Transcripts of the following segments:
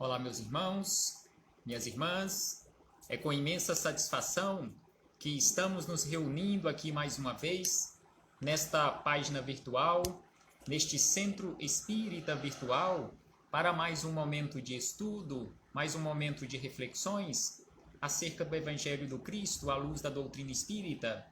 Olá, meus irmãos, minhas irmãs. É com imensa satisfação que estamos nos reunindo aqui mais uma vez, nesta página virtual, neste centro espírita virtual, para mais um momento de estudo, mais um momento de reflexões acerca do Evangelho do Cristo à luz da doutrina espírita.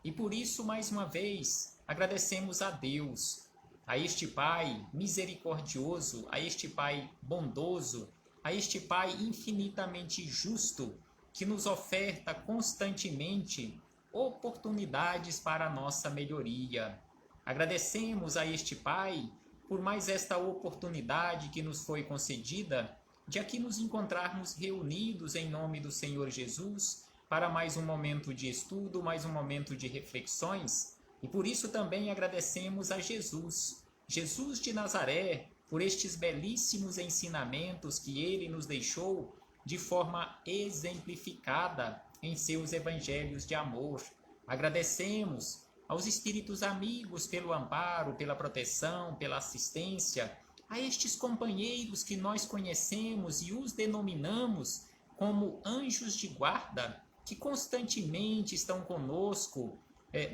E por isso, mais uma vez, agradecemos a Deus, a este Pai misericordioso, a este Pai bondoso, a este Pai infinitamente justo, que nos oferta constantemente oportunidades para a nossa melhoria. Agradecemos a este Pai por mais esta oportunidade que nos foi concedida de aqui nos encontrarmos reunidos em nome do Senhor Jesus para mais um momento de estudo, mais um momento de reflexões. E por isso também agradecemos a Jesus, Jesus de Nazaré, por estes belíssimos ensinamentos que ele nos deixou de forma exemplificada em seus evangelhos de amor. Agradecemos aos espíritos amigos pelo amparo, pela proteção, pela assistência, a estes companheiros que nós conhecemos e os denominamos como anjos de guarda, que constantemente estão conosco,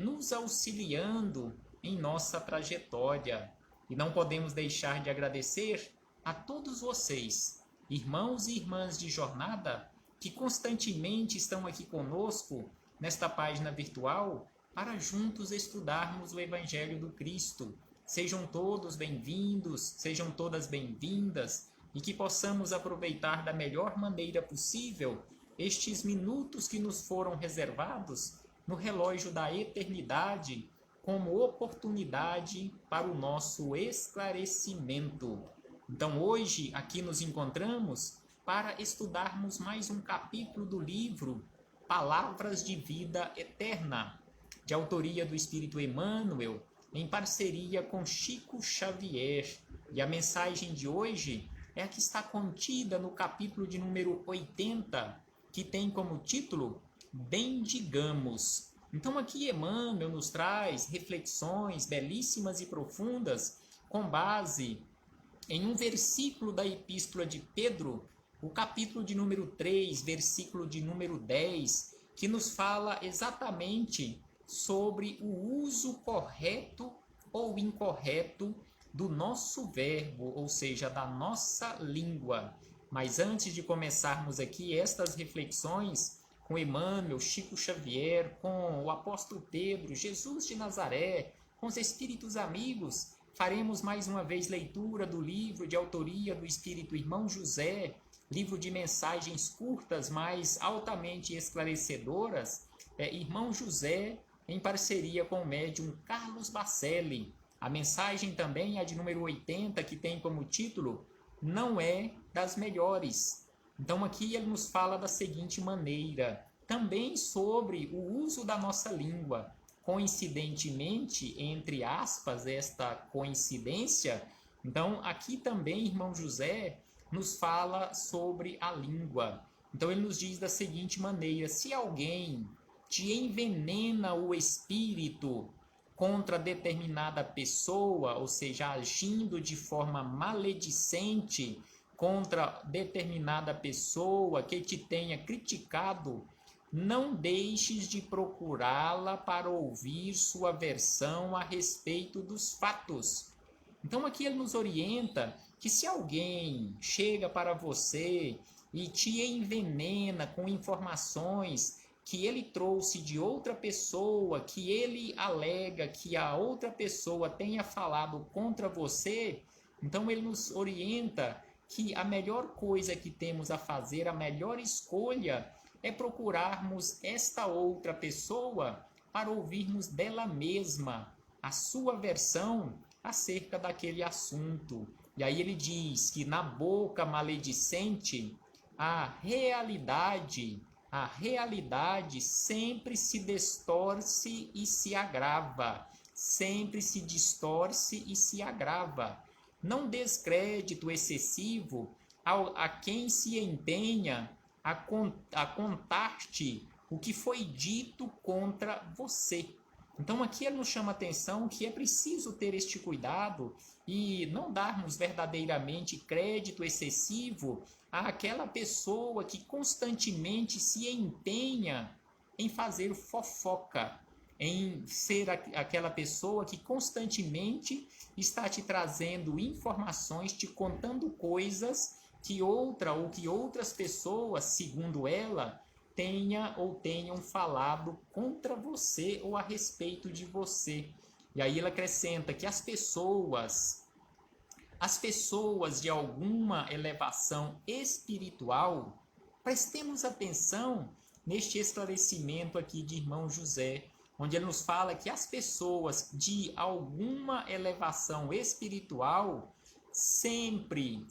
nos auxiliando em nossa trajetória. E não podemos deixar de agradecer a todos vocês, irmãos e irmãs de jornada, que constantemente estão aqui conosco nesta página virtual para juntos estudarmos o Evangelho do Cristo. Sejam todos bem-vindos, sejam todas bem-vindas e que possamos aproveitar da melhor maneira possível estes minutos que nos foram reservados no relógio da eternidade como oportunidade para o nosso esclarecimento. Então hoje aqui nos encontramos para estudarmos mais um capítulo do livro Palavras de Vida Eterna, de autoria do Espírito Emmanuel, em parceria com Chico Xavier. E a mensagem de hoje é a que está contida no capítulo de número 80, que tem como título Bendigamos. Então aqui Emmanuel nos traz reflexões belíssimas e profundas com base em um versículo da Epístola de Pedro, o capítulo de número 3, versículo de número 10, que nos fala exatamente sobre o uso correto ou incorreto do nosso verbo, ou seja, da nossa língua. Mas antes de começarmos aqui estas reflexões com Emmanuel, Chico Xavier, com o apóstolo Pedro, Jesus de Nazaré, com os espíritos amigos, faremos mais uma vez leitura do livro de autoria do espírito Irmão José, livro de mensagens curtas, mas altamente esclarecedoras, Irmão José, em parceria com o médium Carlos Bacelli. A mensagem também é de número 80, que tem como título Não é das melhores. Então aqui ele nos fala da seguinte maneira, também sobre o uso da nossa língua. Coincidentemente, entre aspas, esta coincidência, então aqui também, irmão José, nos fala sobre a língua. Então ele nos diz da seguinte maneira, se alguém te envenena o espírito contra determinada pessoa, ou seja, agindo de forma maledicente contra determinada pessoa que te tenha criticado, não deixes de procurá-la para ouvir sua versão a respeito dos fatos. Então aqui ele nos orienta que se alguém chega para você e te envenena com informações que ele trouxe de outra pessoa, que ele alega que a outra pessoa tenha falado contra você, então ele nos orienta que a melhor coisa que temos a fazer, a melhor escolha, é procurarmos esta outra pessoa para ouvirmos dela mesma a sua versão acerca daquele assunto. E aí ele diz que na boca maledicente, a realidade sempre se distorce e se agrava. Sempre se distorce e se agrava. Não dês crédito excessivo a quem se empenha a contar-te o que foi dito contra você. Então aqui ele nos chama a atenção que é preciso ter este cuidado e não darmos verdadeiramente crédito excessivo àquela pessoa que constantemente se empenha em fazer fofoca, em ser aquela pessoa que constantemente está te trazendo informações, te contando coisas que outras pessoas, segundo ela, tenham falado contra você ou a respeito de você. E aí ela acrescenta que as pessoas de alguma elevação espiritual, prestemos atenção neste esclarecimento aqui de irmão José, onde ele nos fala que as pessoas de alguma elevação espiritual sempre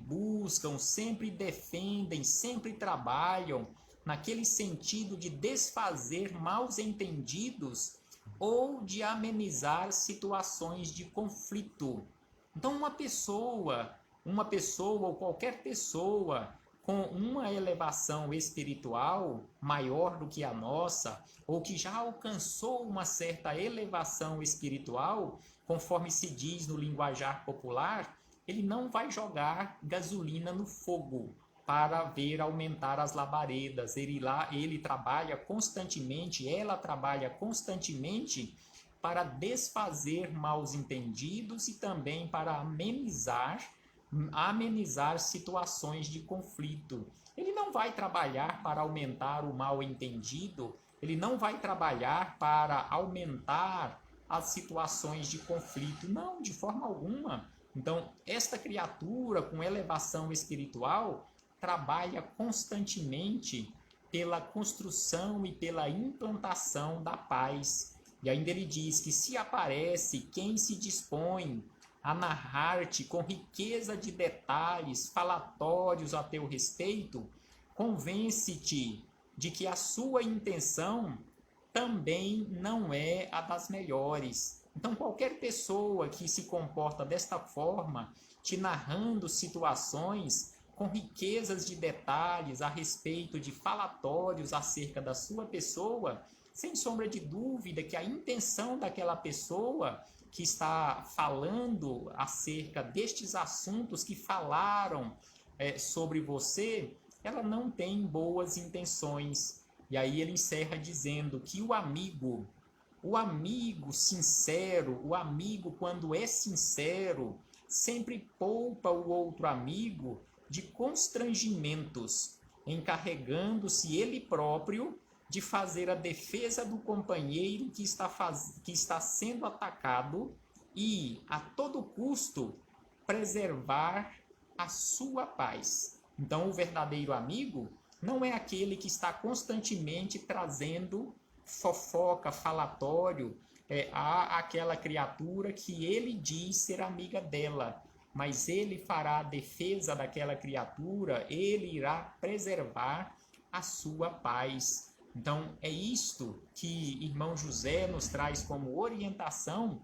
buscam, sempre defendem, sempre trabalham naquele sentido de desfazer maus entendidos ou de amenizar situações de conflito. Então uma pessoa ou qualquer pessoa com uma elevação espiritual maior do que a nossa, ou que já alcançou uma certa elevação espiritual, conforme se diz no linguajar popular, ele não vai jogar gasolina no fogo para ver aumentar as labaredas. Ele trabalha constantemente, ela trabalha constantemente para desfazer maus entendidos e também para amenizar situações de conflito. Ele não vai trabalhar para aumentar o mal entendido, ele não vai trabalhar para aumentar as situações de conflito, não, de forma alguma. Então, esta criatura com elevação espiritual trabalha constantemente pela construção e pela implantação da paz. E ainda ele diz que se aparece quem se dispõe a narrar-te com riqueza de detalhes falatórios a teu respeito, convence-te de que a sua intenção também não é a das melhores. Então, qualquer pessoa que se comporta desta forma, te narrando situações com riquezas de detalhes a respeito de falatórios acerca da sua pessoa, sem sombra de dúvida que a intenção daquela pessoa que está falando acerca destes assuntos que falaram sobre você, ela não tem boas intenções. E aí ele encerra dizendo que o amigo sincero, o amigo quando é sincero, sempre poupa o outro amigo de constrangimentos, encarregando-se ele próprio de fazer a defesa do companheiro que está sendo atacado e, a todo custo, preservar a sua paz. Então, o verdadeiro amigo não é aquele que está constantemente trazendo fofoca, falatório àquela criatura que ele diz ser amiga dela, mas ele fará a defesa daquela criatura, ele irá preservar a sua paz. Então, é isto que irmão José nos traz como orientação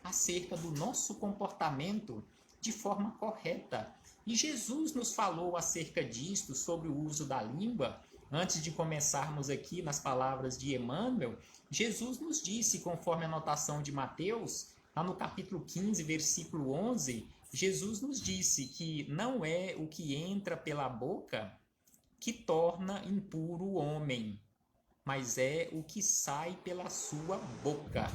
acerca do nosso comportamento de forma correta. E Jesus nos falou acerca disto, sobre o uso da língua. Antes de começarmos aqui nas palavras de Emmanuel, Jesus nos disse, conforme a anotação de Mateus, lá no capítulo 15, versículo 11, Jesus nos disse que não é o que entra pela boca que torna impuro o homem, mas é o que sai pela sua boca.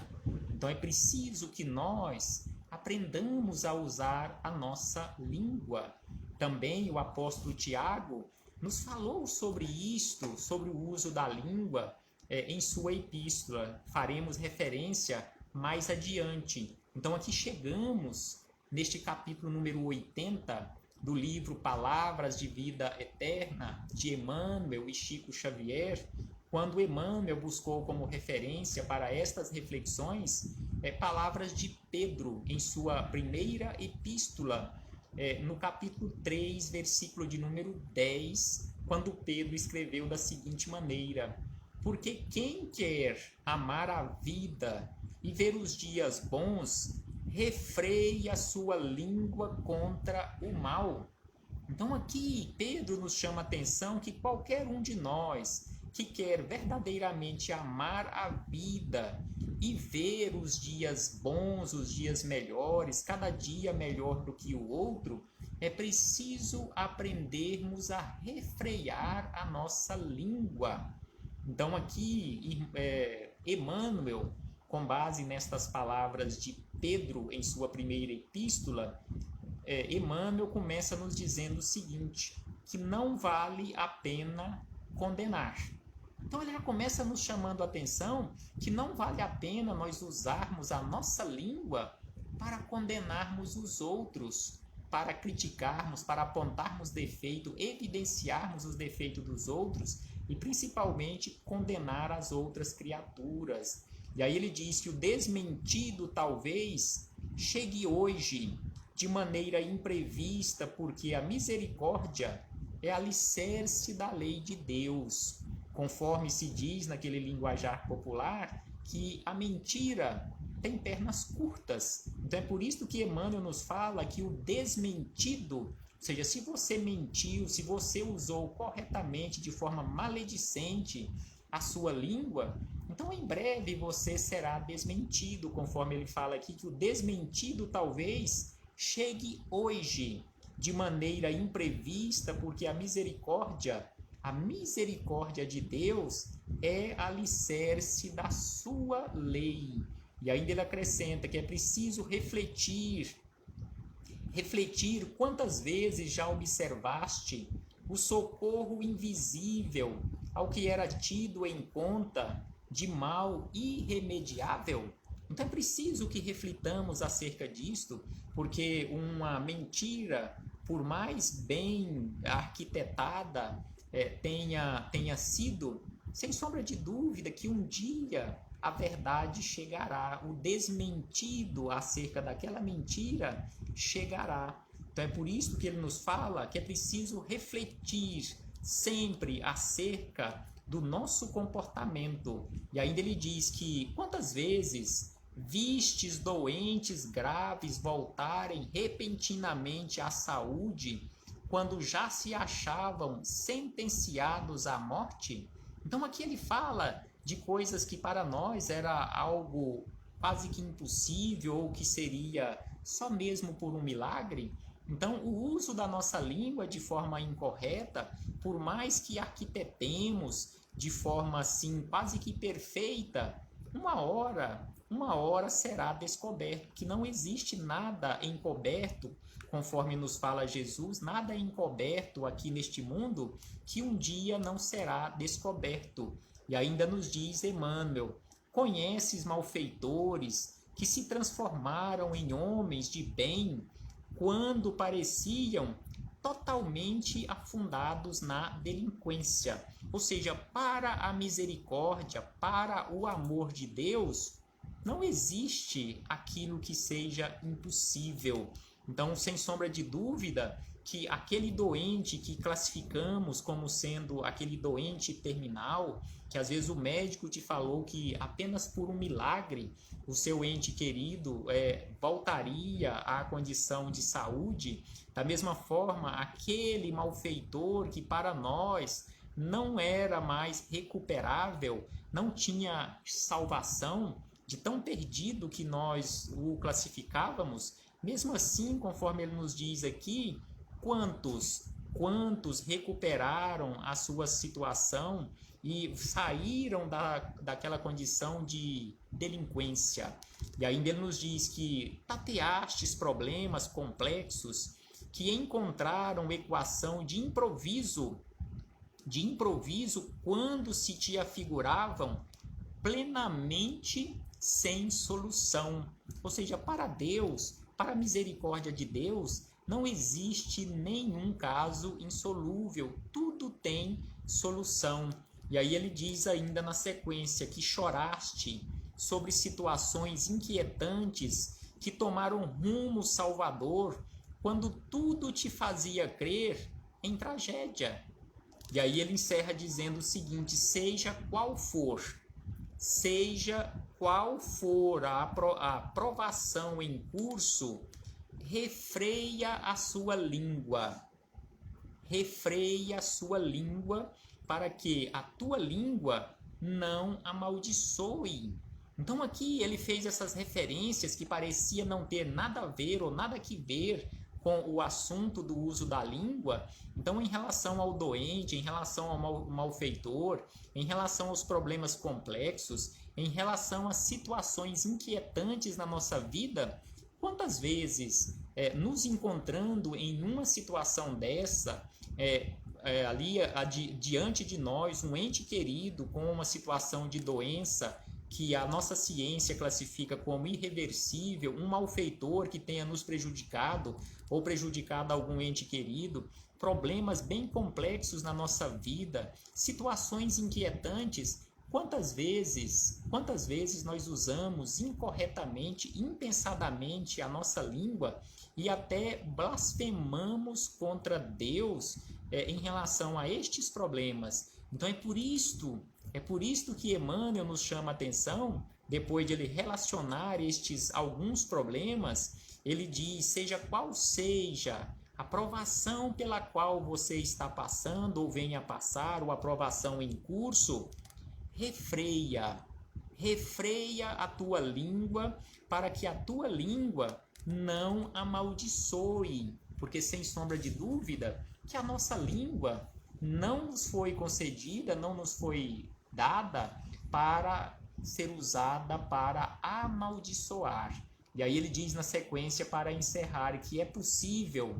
Então é preciso que nós aprendamos a usar a nossa língua. Também o apóstolo Tiago nos falou sobre isto, sobre o uso da língua, em sua epístola. Faremos referência mais adiante. Então aqui chegamos neste capítulo número 80 do livro Palavras de Vida Eterna, de Emmanuel e Chico Xavier, quando Emmanuel buscou como referência para estas reflexões palavras de Pedro em sua primeira epístola, no capítulo 3, versículo de número 10, quando Pedro escreveu da seguinte maneira: porque quem quer amar a vida e ver os dias bons, refreie a sua língua contra o mal. Então aqui Pedro nos chama a atenção que qualquer um de nós que quer verdadeiramente amar a vida e ver os dias bons, os dias melhores, cada dia melhor do que o outro, é preciso aprendermos a refrear a nossa língua. Então aqui, Emmanuel, com base nestas palavras de Pedro em sua primeira epístola, Emmanuel começa nos dizendo o seguinte, que não vale a pena condenar. Então ele já começa nos chamando a atenção que não vale a pena nós usarmos a nossa língua para condenarmos os outros, para criticarmos, para apontarmos defeito, evidenciarmos os defeitos dos outros e principalmente condenar as outras criaturas. E aí ele diz que o desmentido talvez chegue hoje de maneira imprevista, porque a misericórdia é alicerce da lei de Deus. Conforme se diz naquele linguajar popular, que a mentira tem pernas curtas. Então é por isso que Emmanuel nos fala que o desmentido, ou seja, se você mentiu, se você usou corretamente, de forma maledicente, a sua língua, então em breve você será desmentido, conforme ele fala aqui, que o desmentido talvez chegue hoje de maneira imprevista, porque a misericórdia de Deus é alicerce da sua lei. E ainda ele acrescenta que é preciso refletir quantas vezes já observaste o socorro invisível ao que era tido em conta de mal irremediável. Então é preciso que reflitamos acerca disto, porque uma mentira, por mais bem arquitetada tenha sido, sem sombra de dúvida que um dia a verdade chegará, o desmentido acerca daquela mentira chegará. Então é por isso que ele nos fala que é preciso refletir sempre acerca do nosso comportamento. E ainda ele diz que quantas vezes vistes doentes graves voltarem repentinamente à saúde, quando já se achavam sentenciados à morte? Então aqui ele fala de coisas que para nós era algo quase que impossível, ou que seria só mesmo por um milagre. Então o uso da nossa língua de forma incorreta, por mais que arquitetemos de forma assim quase que perfeita, uma hora será descoberto, que não existe nada encoberto, conforme nos fala Jesus, nada encoberto aqui neste mundo que um dia não será descoberto. E ainda nos diz Emmanuel, conheces malfeitores que se transformaram em homens de bem quando pareciam totalmente afundados na delinquência. Ou seja, para a misericórdia, para o amor de Deus, não existe aquilo que seja impossível. Então, sem sombra de dúvida, que aquele doente que classificamos como sendo aquele doente terminal, que às vezes o médico te falou que apenas por um milagre o seu ente querido voltaria à condição de saúde, da mesma forma, aquele malfeitor que para nós não era mais recuperável, não tinha salvação, de tão perdido que nós o classificávamos, mesmo assim, conforme ele nos diz aqui, quantos recuperaram a sua situação e saíram daquela condição de delinquência. E ainda ele nos diz que tateastes problemas complexos que encontraram equação de improviso quando se te afiguravam plenamente sem solução. Ou seja, para Deus, para a misericórdia de Deus, não existe nenhum caso insolúvel, tudo tem solução. E aí ele diz ainda na sequência que choraste sobre situações inquietantes que tomaram rumo salvador quando tudo te fazia crer em tragédia. E aí ele encerra dizendo o seguinte: seja qual for a provação em curso, refreia a sua língua, para que a tua língua não amaldiçoe. Então aqui ele fez essas referências que parecia não ter nada a ver ou nada que ver com o assunto do uso da língua. Então, em relação ao doente, em relação ao malfeitor, em relação aos problemas complexos, em relação a situações inquietantes na nossa vida, quantas vezes, nos encontrando em uma situação dessa, diante de nós, um ente querido com uma situação de doença que a nossa ciência classifica como irreversível, um malfeitor que tenha nos prejudicado ou prejudicado algum ente querido, problemas bem complexos na nossa vida, situações inquietantes, quantas vezes nós usamos incorretamente, impensadamente a nossa língua e até blasfemamos contra Deus em relação a estes problemas. Então é por isto que Emmanuel nos chama a atenção, depois de ele relacionar alguns problemas, ele diz, seja qual seja a provação pela qual você está passando ou venha a passar, ou a provação em curso, refreia a tua língua, para que a tua língua não amaldiçoe, porque sem sombra de dúvida que a nossa língua não nos foi concedida, não nos foi dada para ser usada para amaldiçoar. E aí ele diz na sequência, para encerrar, que é possível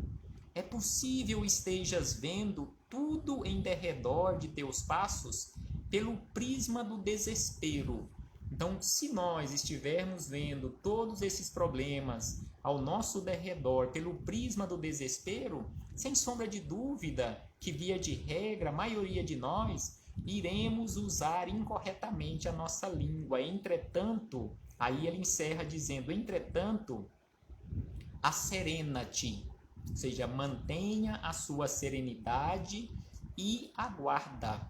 estejas vendo tudo em derredor de teus passos pelo prisma do desespero. Então, se nós estivermos vendo todos esses problemas ao nosso derredor pelo prisma do desespero, sem sombra de dúvida que, via de regra, a maioria de nós iremos usar incorretamente a nossa língua. Entretanto, aí ele encerra dizendo, entretanto, asserena-te, ou seja, mantenha a sua serenidade e aguarda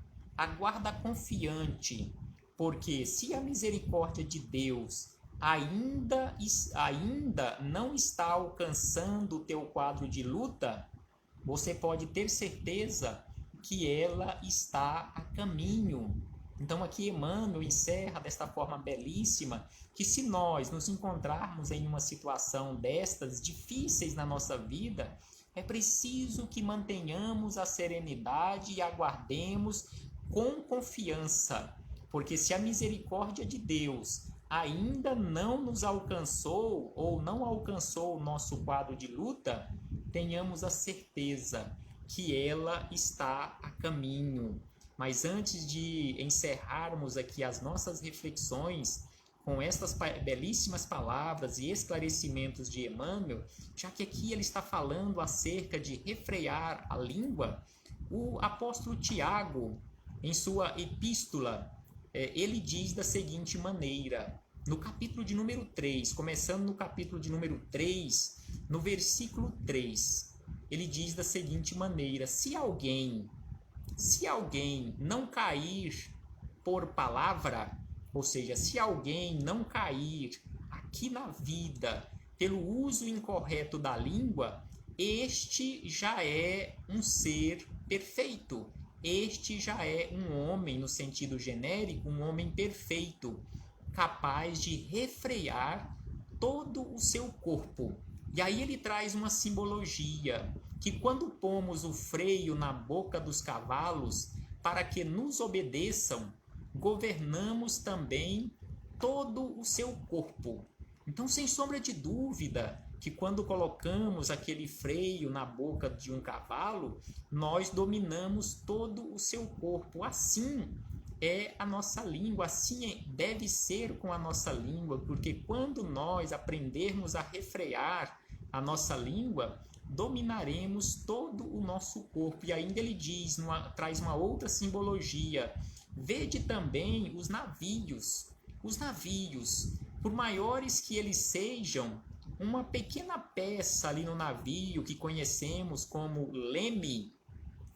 confiante, porque se a misericórdia de Deus ainda não está alcançando o teu quadro de luta, você pode ter certeza que ela está a caminho. Então aqui Emmanuel encerra desta forma belíssima, que se nós nos encontrarmos em uma situação destas difíceis na nossa vida, é preciso que mantenhamos a serenidade e aguardemos com confiança, porque se a misericórdia de Deus ainda não nos alcançou ou não alcançou o nosso quadro de luta, tenhamos a certeza que ela está a caminho. Mas antes de encerrarmos aqui as nossas reflexões com estas belíssimas palavras e esclarecimentos de Emmanuel, já que aqui ele está falando acerca de refrear a língua, o apóstolo Tiago, em sua epístola, ele diz da seguinte maneira, no capítulo de número 3, começando no capítulo de número 3, no versículo 3, ele diz da seguinte maneira, se alguém não cair por palavra, ou seja, se alguém não cair aqui na vida pelo uso incorreto da língua, este já é um ser perfeito, este já é um homem, no sentido genérico, um homem perfeito, capaz de refrear todo o seu corpo. E aí ele traz uma simbologia, que quando pomos o freio na boca dos cavalos para que nos obedeçam, governamos também todo o seu corpo. Então, sem sombra de dúvida, que quando colocamos aquele freio na boca de um cavalo, nós dominamos todo o seu corpo. Assim é a nossa língua, assim deve ser com a nossa língua, porque quando nós aprendermos a refrear a nossa língua, dominaremos todo o nosso corpo. E ainda ele diz, traz uma outra simbologia, vede também os navios, por maiores que eles sejam, uma pequena peça ali no navio que conhecemos como leme,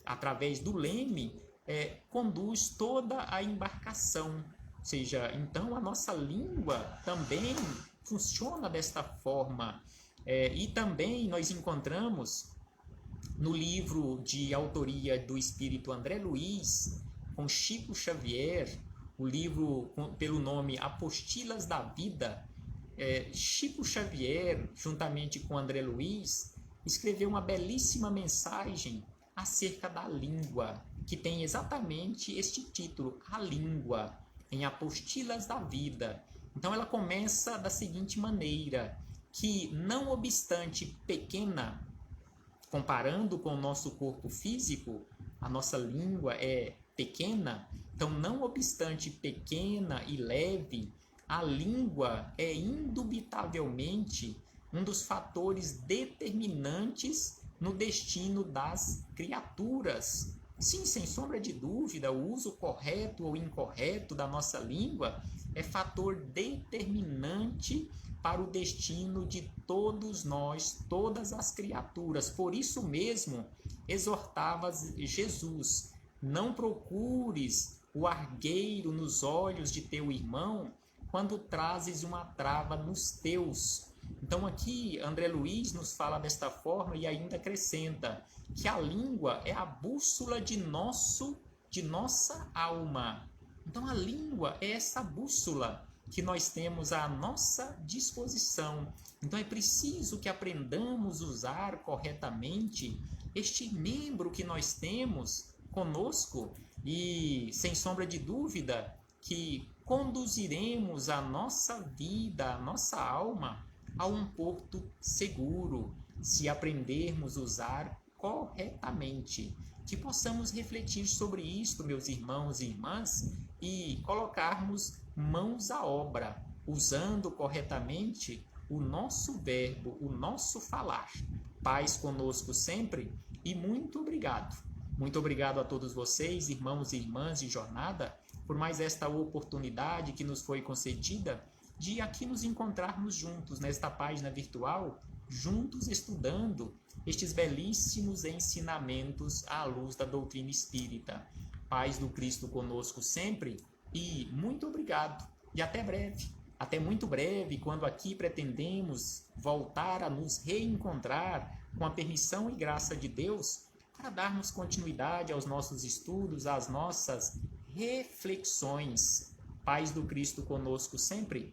através do leme, conduz toda a embarcação. Ou seja, então a nossa língua também funciona desta forma. E também nós encontramos no livro de autoria do espírito André Luiz, com Chico Xavier, o livro pelo nome Apostilas da Vida. Chico Xavier, juntamente com André Luiz, escreveu uma belíssima mensagem acerca da língua, que tem exatamente este título, A Língua, em Apostilas da Vida. Então ela começa da seguinte maneira, que não obstante pequena, comparando com o nosso corpo físico, a nossa língua é pequena, então não obstante pequena e leve, a língua é indubitavelmente um dos fatores determinantes no destino das criaturas. Sim, sem sombra de dúvida, o uso correto ou incorreto da nossa língua é fator determinante para o destino de todos nós, todas as criaturas. Por isso mesmo, exortava Jesus: não procures o argueiro nos olhos de teu irmão quando trazes uma trava nos teus. Então aqui André Luiz nos fala desta forma e ainda acrescenta que a língua é a bússola de nossa alma. Então a língua é essa bússola que nós temos à nossa disposição. Então é preciso que aprendamos a usar corretamente este membro que nós temos conosco e, sem sombra de dúvida, que conduziremos a nossa vida, a nossa alma a um porto seguro, se aprendermos a usar corretamente. Que possamos refletir sobre isto, meus irmãos e irmãs, e colocarmos mãos à obra, usando corretamente o nosso verbo, o nosso falar. Paz conosco sempre e muito obrigado. Muito obrigado a todos vocês, irmãos e irmãs de jornada, por mais esta oportunidade que nos foi concedida de aqui nos encontrarmos juntos nesta página virtual, juntos estudando estes belíssimos ensinamentos à luz da doutrina espírita. Paz do Cristo conosco sempre e muito obrigado. E até breve, até muito breve, quando aqui pretendemos voltar a nos reencontrar com a permissão e graça de Deus para darmos continuidade aos nossos estudos, às nossas reflexões. Paz do Cristo conosco sempre.